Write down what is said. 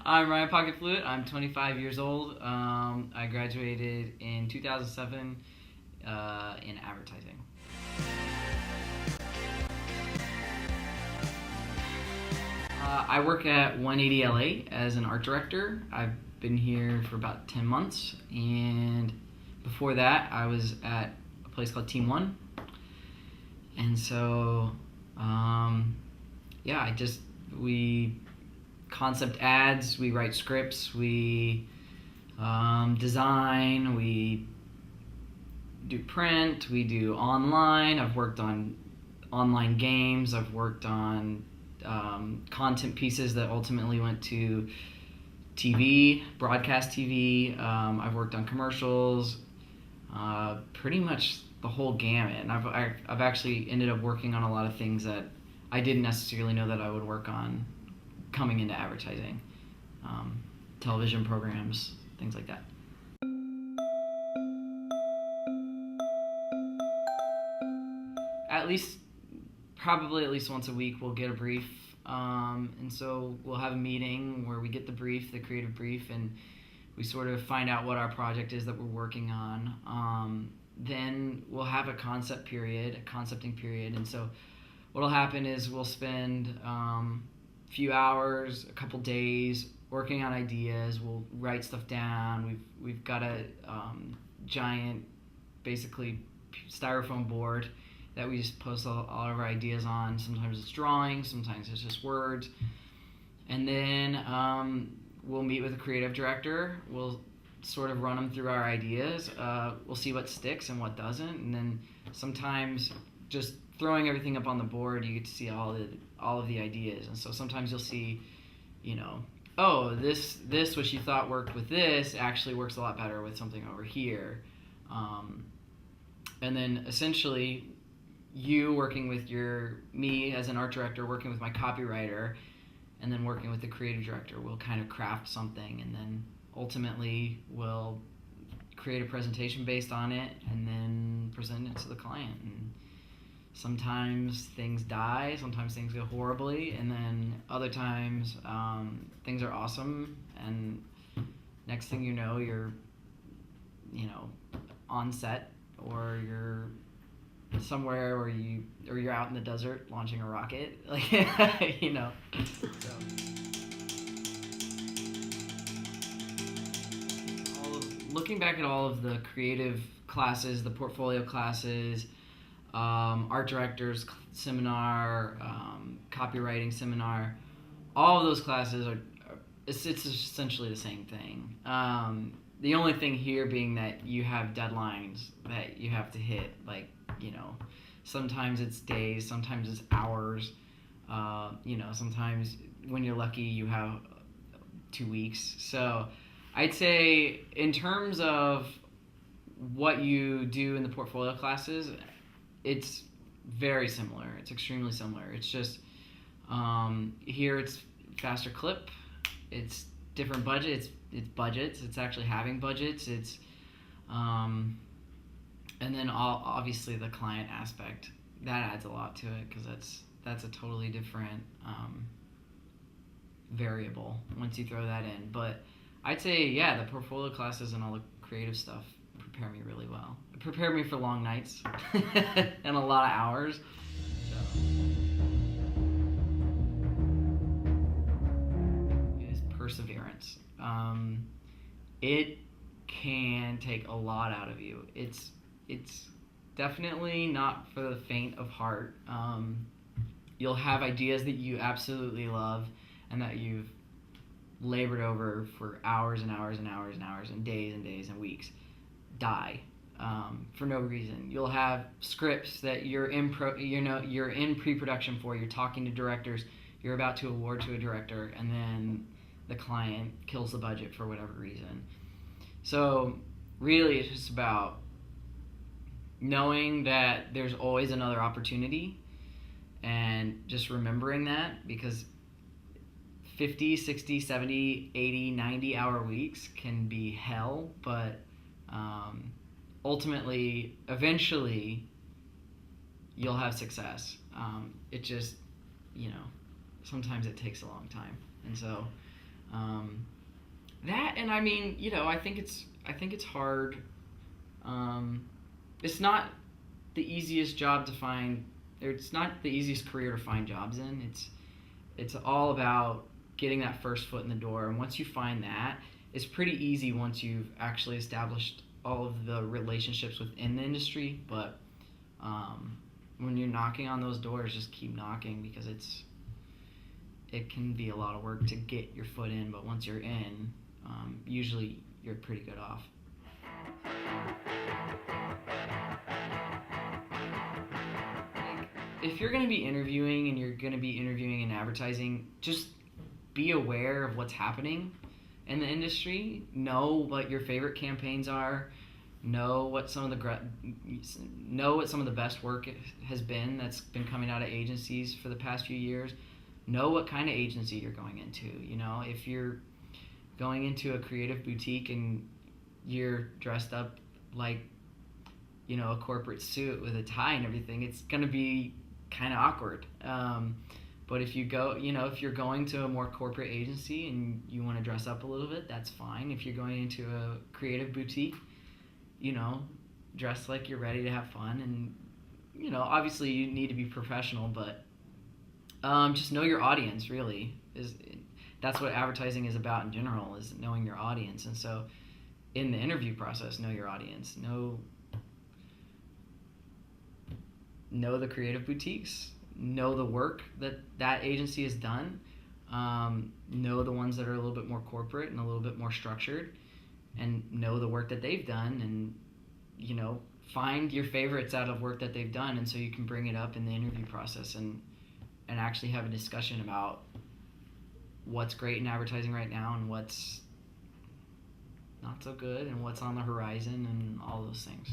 I'm Ryan Pocket Flute. I'm 25 years old. I graduated in 2007 in advertising. I work at 180 LA as an art director. I've been here for about 10 months, and before that, I was at a place called Team One. And so, we concept ads, we write scripts, we design, we do print, we do online. I've worked on online games, I've worked on content pieces that ultimately went to TV, broadcast TV. I've worked on commercials, pretty much the whole gamut. And I've actually ended up working on a lot of things that I didn't necessarily know that I would work on coming into advertising, television programs, things like that. Probably at least once a week, we'll get a brief. And so we'll have a meeting where we get the brief, the creative brief, and we sort of find out what our project is that we're working on. Then we'll have a concepting period. And so what'll happen is we'll spend a few hours, a couple days working on ideas. We'll write stuff down. We've got a giant, basically styrofoam board that we just post all of our ideas on. Sometimes it's drawings, sometimes it's just words. And then we'll meet with a creative director. We'll sort of run them through our ideas. We'll see what sticks and what doesn't. And then sometimes just throwing everything up on the board, you get to see all of the ideas. And so sometimes you'll see, this what you thought worked with this actually works a lot better with something over here. And then essentially, you working with me as an art director, working with my copywriter, and then working with the creative director, we'll kind of craft something, and then ultimately we'll create a presentation based on it, and then present it to the client. And sometimes things die, sometimes things go horribly, and then other times things are awesome, and next thing you know, you're on set, or you're somewhere, or you're out in the desert launching a rocket, Looking back at all of the creative classes, the portfolio classes, art directors seminar, copywriting seminar, all of those classes it's essentially the same thing. The only thing here being that you have deadlines that you have to hit, sometimes it's days, sometimes it's hours, sometimes when you're lucky you have 2 weeks. So I'd say in terms of what you do in the portfolio classes, it's very similar. It's extremely similar. It's just here it's faster clip, it's different budget, it's budgets, it's actually having budgets, it's and then obviously the client aspect, that adds a lot to it, because that's a totally different variable once you throw that in. But I'd say, the portfolio classes and all the creative stuff prepare me really well. It prepared me for long nights and a lot of hours. So it is perseverance. It can take a lot out of you. It's definitely not for the faint of heart. You'll have ideas that you absolutely love and that you've labored over for hours and hours and hours and hours and days and weeks die for no reason. You'll have scripts that you're in pre-production for. You're talking to directors. You're about to award to a director, and then the client kills the budget for whatever reason. So really, it's just about knowing that there's always another opportunity, and just remembering that, because 50, 60, 70, 80, 90 hour weeks can be hell, but ultimately, eventually, you'll have success. It just, sometimes it takes a long time. And so Um, that and I mean, I think it's hard. Um, it's not the easiest job to find. Or it's not the easiest career to find jobs in. It's all about getting that first foot in the door, and once you find that, it's pretty easy once you've actually established all of the relationships within the industry. But um, when you're knocking on those doors, just keep knocking because it can be a lot of work to get your foot in. But once you're in, usually you're pretty good off. If you're going to be interviewing and you're going to be interviewing in advertising, just be aware of what's happening in the industry. Know what your favorite campaigns are. Know what some of the best work has been that's been coming out of agencies for the past few years. Know what kind of agency you're going into. If you're going into a creative boutique and you're dressed up like a corporate suit with a tie and everything, it's gonna be kind of awkward. But if if you're going to a more corporate agency and you want to dress up a little bit, that's fine. If you're going into a creative boutique, dress like you're ready to have fun, and obviously you need to be professional, but just know your audience. Really, that's what advertising is about in general, is knowing your audience. And so, in the interview process, know your audience. Know the creative boutiques, know the work that agency has done, know the ones that are a little bit more corporate and a little bit more structured, and know the work that they've done, and find your favorites out of work that they've done, and so you can bring it up in the interview process and actually have a discussion about what's great in advertising right now and what's not so good and what's on the horizon and all those things.